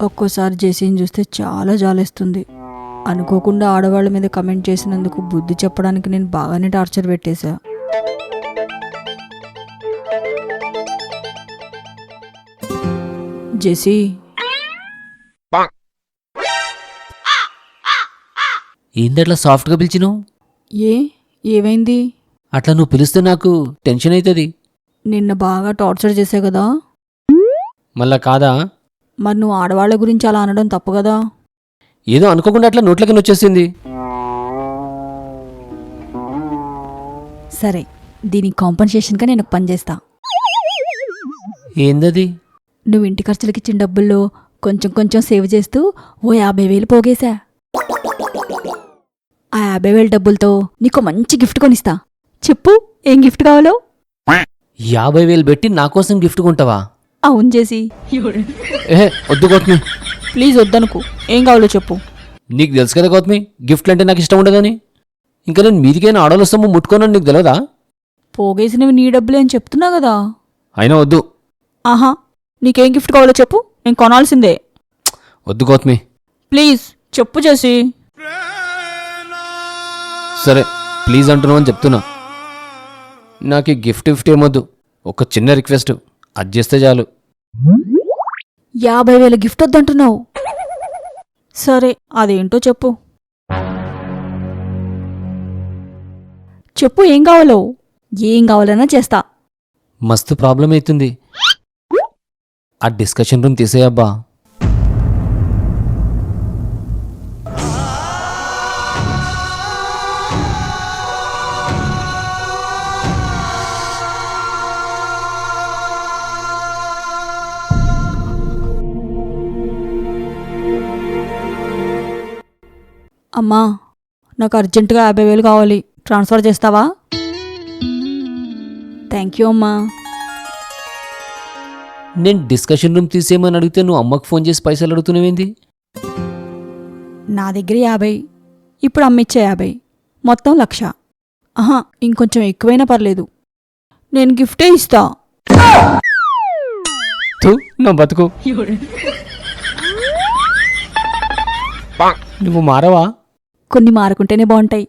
ఒక్కోసారి జెస్సీని చూస్తే చాలా జాలేస్తుంది. అనుకోకుండా ఆడవాళ్ళ మీద కమెంట్ చేసినందుకు బుద్ధి చెప్పడానికి నేను బాగానే టార్చర్ పెట్టేశా. జెస్సీ, ఏందట్లా సాఫ్ట్గా పిలిచినావు? ఏమైంది? అట్లా నువ్వు పిలిస్తే నాకు టెన్షన్ అవుతుంది. నిన్న బాగా టార్చర్ చేసా కదా. మళ్ళా కాదా? మరి నువ్వు ఆడవాళ్ల గురించి అలా అనడం తప్పు కదా. ఏదో అనుకోకుండా అట్లా నోట్లకి వచ్చేసింది. సరే, దీనికి కాంపన్సేషన్గా నేను ఒక పని చేస్తా. ఏందది? నువ్వు ఇంటి ఖర్చులకి ఇచ్చిన డబ్బుల్లో కొంచెం కొంచెం సేవ్ చేస్తూ ఓ 50,000 పోగేశా. ఆ 50,000 డబ్బులతో నీకు మంచి గిఫ్ట్ కొనిస్తా. చెప్పు, ఏం గిఫ్ట్ కావాలో? 50,000 పెట్టి నా కోసం గిఫ్ట్ కొంటావా? అవును జెస్సీ. ఏహే వద్దు గౌతమి, ప్లీజ్ వద్దనుకు. ఏం కావాలో చెప్పు. నీకు తెలుసు కదా గౌతమి, గిఫ్ట్లు అంటే నాకు ఇష్టం ఉండదని. ఇంకా నేను మీదికైనా ఆడోళ్ళ సొమ్ము ముట్టుకోనని నీకు తెలియదా? పోగేసినవి నీ డబ్బులే అని చెప్తున్నా కదా. అయినా వద్దు. ఆహా, నీకేం గిఫ్ట్ కావాలో చెప్పు, నేను కొనాల్సిందే. వద్దు గౌతమి. ప్లీజ్ చెప్పు జెస్సీ. సరే ప్లీజ్ అంటున్నావు అని చెప్తున్నా. నాకు ఈ గిఫ్ట్ ఏమొద్దు. ఒక చిన్న రిక్వెస్ట్, అది చేస్తే చాలు. 50,000 గిఫ్ట్ వద్దంటున్నావు. సరే, అదేంటో చెప్పు. చెప్పు, ఏం కావాలో. ఏం కావాలన్నా చేస్తా. మస్తు ప్రాబ్లం అవుతుంది. ఆ డిస్కషన్ రూమ్ తీసేయబ్బా. అమ్మా, నాకు అర్జెంటుగా 50,000 కావాలి. ట్రాన్స్ఫర్ చేస్తావా? థ్యాంక్ యూ అమ్మా. నేను డిస్కషన్ రూమ్ తీసేయమని అడిగితే నువ్వు అమ్మకు ఫోన్ చేసి పైసలు అడుగుతున్నావేంది? నా దగ్గర 50, ఇప్పుడు అమ్మిచ్చే 50, మొత్తం 1,00,000. ఆహా, ఇంకొంచెం ఎక్కువైనా పర్లేదు, నేను గిఫ్టే ఇస్తా. నా బతుకు. నువ్వు మారవా? కొన్ని మారుకుంటేనే బాగుంటాయి.